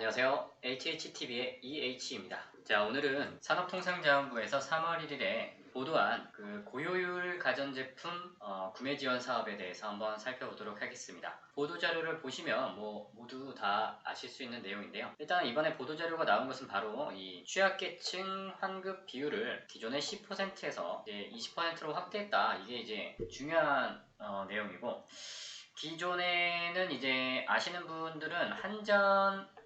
안녕하세요. HHTV의 EH입니다. 자, 오늘은 산업통상자원부에서 3월 1일에 보도한 그 고효율 가전제품 구매 지원 사업에 대해서 한번 살펴보도록 하겠습니다. 보도자료를 보시면 모두 다 아실 수 있는 내용인데요. 일단 이번에 보도자료가 나온 것은 바로 이 취약계층 환급 비율을 기존의 10%에서 이제 20%로 확대했다. 이게 이제 중요한 내용이고, 기존에는 이제 아시는 분들은 한전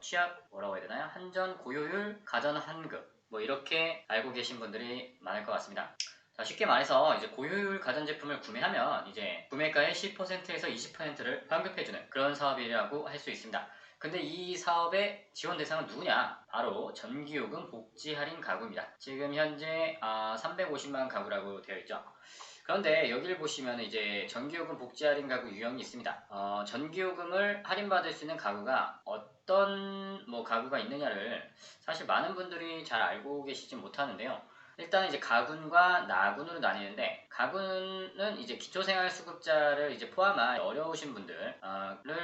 취약 뭐라고 해야 되나요? 한전 고효율 가전 환급 이렇게 알고 계신 분들이 많을 것 같습니다. 자, 쉽게 말해서 이제 고효율 가전제품을 구매하면 이제 구매가의 10%에서 20%를 환급해주는 그런 사업이라고 할 수 있습니다. 근데 이 사업의 지원 대상은 누구냐? 바로 전기요금 복지 할인 가구입니다. 지금 현재 350만 가구라고 되어 있죠. 그런데 여기를 보시면 이제 전기요금 복지 할인 가구 유형이 있습니다. 전기요금을 할인받을 수 있는 가구가 어떤 가구가 있느냐를 사실 많은 분들이 잘 알고 계시지 못하는데요. 일단 이제 가군과 나군으로 나뉘는데, 가군은 이제 기초생활수급자를 이제 포함한 어려우신 분들을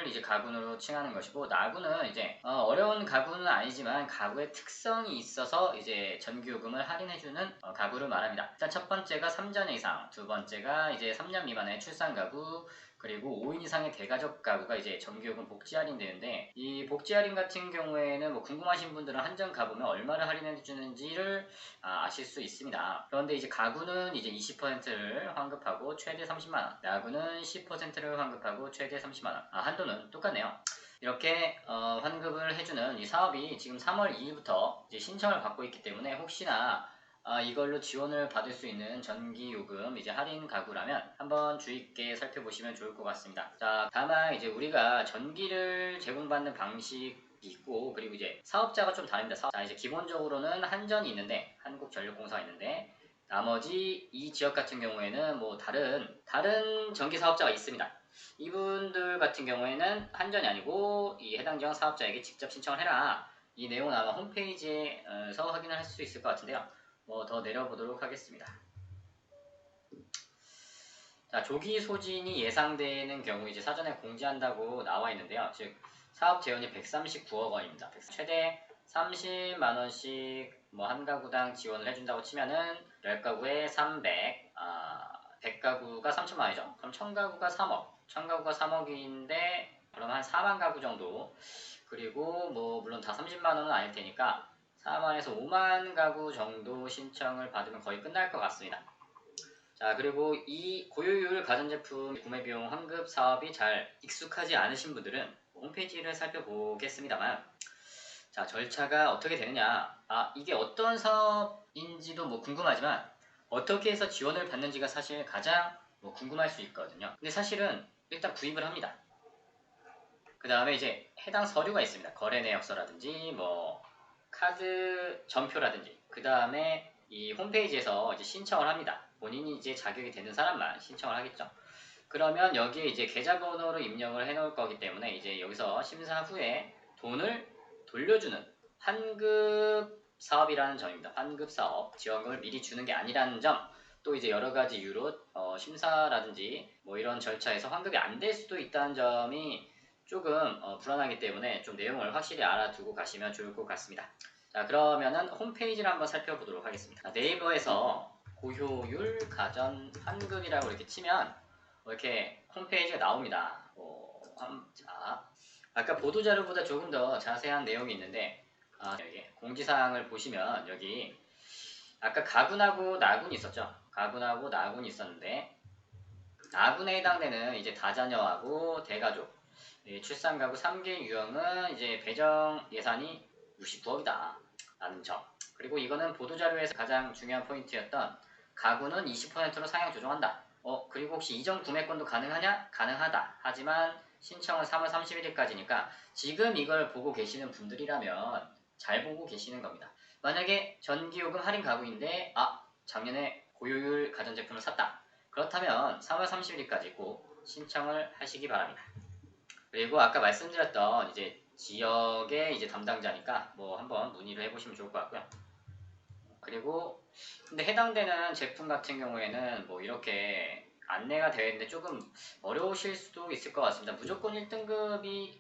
이제 가군으로 칭하는 것이고, 나군은 이제 어려운 가구는 아니지만 가구의 특성이 있어서 이제 전기요금을 할인해주는 가구를 말합니다. 일단 첫 번째가 3자녀 이상, 두 번째가 이제 3년 미만의 출산 가구, 그리고 5인 이상의 대가족 가구가 이제 전기요금 복지 할인되는데, 이 복지 할인 같은 경우에는 궁금하신 분들은 한전 가보면 얼마를 할인해 주는지를 아실 수 있습니다. 그런데 이제 가구는 이제 20%를 환급하고 최대 30만원, 나구는 10%를 환급하고 최대 30만원. 한도는 똑같네요. 이렇게 환급을 해주는 이 사업이 지금 3월 2일부터 이제 신청을 받고 있기 때문에, 혹시나 이걸로 지원을 받을 수 있는 전기요금 이제 할인 가구라면 한번 주의 있게 살펴보시면 좋을 것 같습니다. 자, 다만 이제 우리가 전기를 제공받는 방식이 있고, 그리고 이제 사업자가 좀 다릅니다. 자, 이제 기본적으로는 한전이 있는데, 한국전력공사가 있는데, 나머지 이 지역 같은 경우에는 다른 전기 사업자가 있습니다. 이분들 같은 경우에는 한전이 아니고 이 해당 지역 사업자에게 직접 신청을 해라. 이 내용은 아마 홈페이지에서 확인을 할 수 있을 것 같은데요. 더 내려보도록 하겠습니다. 자, 조기 소진이 예상되는 경우 이제 사전에 공지한다고 나와 있는데요. 즉, 사업 재원이 139억 원입니다. 최대 30만원씩 한 가구당 지원을 해준다고 치면은 10가구에 300, 100가구가 3천만 원이죠. 그럼 1000가구가 3억, 1000가구가 3억인데 그럼 한 4만 가구 정도, 그리고 물론 다 30만 원은 아닐 테니까 4만에서 5만 가구 정도 신청을 받으면 거의 끝날 것 같습니다. 자, 그리고 이 고효율 가전제품 구매비용 환급 사업이 잘 익숙하지 않으신 분들은 홈페이지를 살펴보겠습니다만, 자, 절차가 어떻게 되느냐, 이게 어떤 사업인지도 궁금하지만 어떻게 해서 지원을 받는지가 사실 가장 궁금할 수 있거든요. 근데 사실은 일단 구입을 합니다. 그 다음에 이제 해당 서류가 있습니다. 거래 내역서라든지 카드 전표라든지, 그 다음에 이 홈페이지에서 이제 신청을 합니다. 본인이 이제 자격이 되는 사람만 신청을 하겠죠. 그러면 여기에 이제 계좌번호를 입력을 해 놓을 거기 때문에 이제 여기서 심사 후에 돈을 돌려주는 환급 사업이라는 점입니다. 환급 사업, 지원금을 미리 주는 게 아니라는 점, 또 이제 여러 가지 이유로 심사라든지 이런 절차에서 환급이 안 될 수도 있다는 점이 조금 불안하기 때문에 좀 내용을 확실히 알아두고 가시면 좋을 것 같습니다. 자, 그러면은 홈페이지를 한번 살펴보도록 하겠습니다. 네이버에서 고효율 가전 환급이라고 이렇게 치면 이렇게 홈페이지가 나옵니다. 자, 아까 보도자료보다 조금 더 자세한 내용이 있는데, 여기 공지사항을 보시면 여기 아까 가군하고 나군이 있었죠. 가군하고 나군이 있었는데, 나군에 해당되는 이제 다자녀하고 대가족, 출산가구 3개 유형은 이제 배정 예산이 69억이다 라는 점, 그리고 이거는 보도자료에서 가장 중요한 포인트였던 가구는 20%로 상향 조정한다. 그리고 혹시 이전 구매권도 가능하냐? 가능하다. 하지만 신청은 3월 31일까지니까 지금 이걸 보고 계시는 분들이라면 잘 보고 계시는 겁니다. 만약에 전기요금 할인 가구인데 작년에 고효율 가전제품을 샀다. 그렇다면 3월 30일까지 꼭 신청을 하시기 바랍니다. 그리고 아까 말씀드렸던 이제 지역의 이제 담당자니까 한번 문의를 해보시면 좋을 것 같고요. 그리고 근데 해당되는 제품 같은 경우에는 이렇게 안내가 되어 있는데 조금 어려우실 수도 있을 것 같습니다. 무조건 1등급이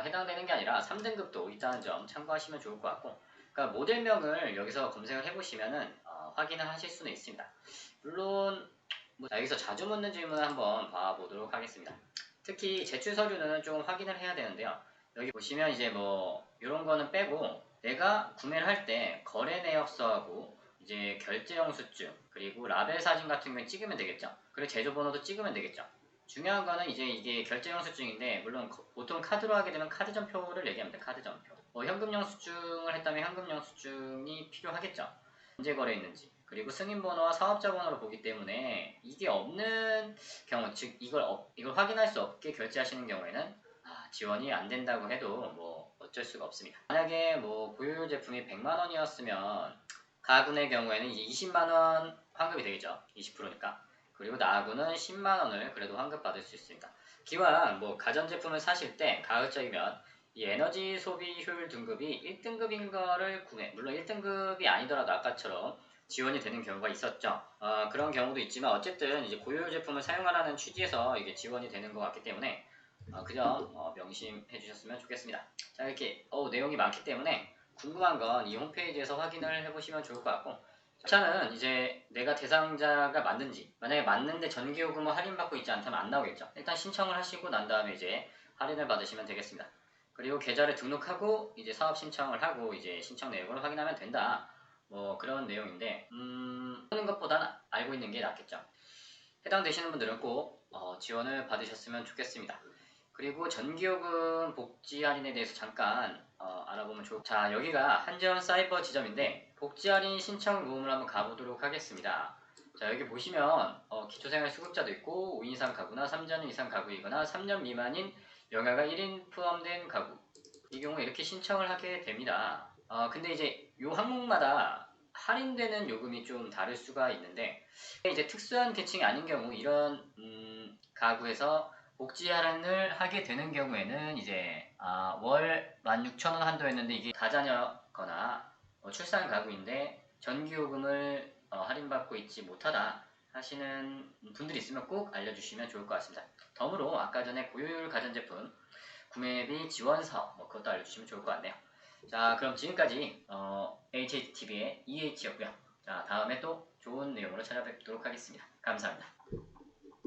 해당되는 게 아니라 3등급도 있다는 점 참고하시면 좋을 것 같고, 그러니까 모델명을 여기서 검색을 해보시면은 확인을 하실 수는 있습니다. 물론 자, 여기서 자주 묻는 질문을 한번 봐보도록 하겠습니다. 특히 제출 서류는 좀 확인을 해야 되는데요. 여기 보시면 이제 뭐 이런 거는 빼고 내가 구매를 할 때 거래 내역서하고 이제 결제 영수증 그리고 라벨 사진 같은 경우는 찍으면 되겠죠. 그리고 제조번호도 찍으면 되겠죠. 중요한 거는 이제 이게 결제 영수증인데, 물론 보통 카드로 하게 되면 카드 전표를 얘기합니다. 카드 전표. 현금 영수증을 했다면 현금 영수증이 필요하겠죠. 언제 거래했는지. 그리고 승인번호와 사업자 번호를 보기 때문에 이게 없는 경우, 즉 이걸 확인할 수 없게 결제하시는 경우에는 지원이 안 된다고 해도 뭐 어쩔 수가 없습니다. 만약에 뭐 고효율 제품이 100만 원이었으면 가군의 경우에는 이제 20만 원 환급이 되겠죠. 20%니까. 그리고 나군은 10만 원을 그래도 환급 받을 수 있습니다. 기왕 뭐 가전제품을 사실 때 가급적이면 이 에너지 소비 효율 등급이 1등급인 거를 물론 1등급이 아니더라도 아까처럼 지원이 되는 경우가 있었죠. 그런 경우도 있지만 어쨌든 이제 고효율 제품을 사용하라는 취지에서 이게 지원이 되는 것 같기 때문에 그 점 명심해 주셨으면 좋겠습니다. 자, 이렇게 내용이 많기 때문에 궁금한 건 이 홈페이지에서 확인을 해보시면 좋을 것 같고, 차는 이제 내가 대상자가 맞는지, 만약에 맞는데 전기요금을 할인받고 있지 않다면 안 나오겠죠. 일단 신청을 하시고 난 다음에 이제 할인을 받으시면 되겠습니다. 그리고 계좌를 등록하고 이제 사업 신청을 하고 이제 신청 내역을 확인하면 된다. 뭐 그런 내용인데 하는 것보다는 알고 있는 게 낫겠죠. 해당되시는 분들은 꼭 지원을 받으셨으면 좋겠습니다. 그리고 전기요금 복지 할인에 대해서 잠깐 알아보면 자, 여기가 한지원 사이버 지점인데 복지 할인 신청 모음을 한번 가보도록 하겠습니다. 자, 여기 보시면 기초생활 수급자도 있고 5인 이상 가구나 3년 이상 가구이거나 3년 미만인 영아가 1인 포함된 가구, 이 경우에 이렇게 신청을 하게 됩니다. 근데 이제 요 항목마다 할인되는 요금이 좀 다를 수가 있는데, 이제 특수한 계층이 아닌 경우 이런 가구에서 복지 할인을 하게 되는 경우에는 이제 월 16,000원 한도였는데 이게 다자녀거나 출산 가구인데 전기요금을 할인받고 있지 못하다 하시는 분들이 있으면 꼭 알려주시면 좋을 것 같습니다. 덤으로 아까 전에 고효율 가전제품 구매비 지원 사업 그것도 알려주시면 좋을 것 같네요. 자, 그럼 지금까지 HHTV의 EH였고요. 자, 다음에 또 좋은 내용으로 찾아뵙도록 하겠습니다. 감사합니다.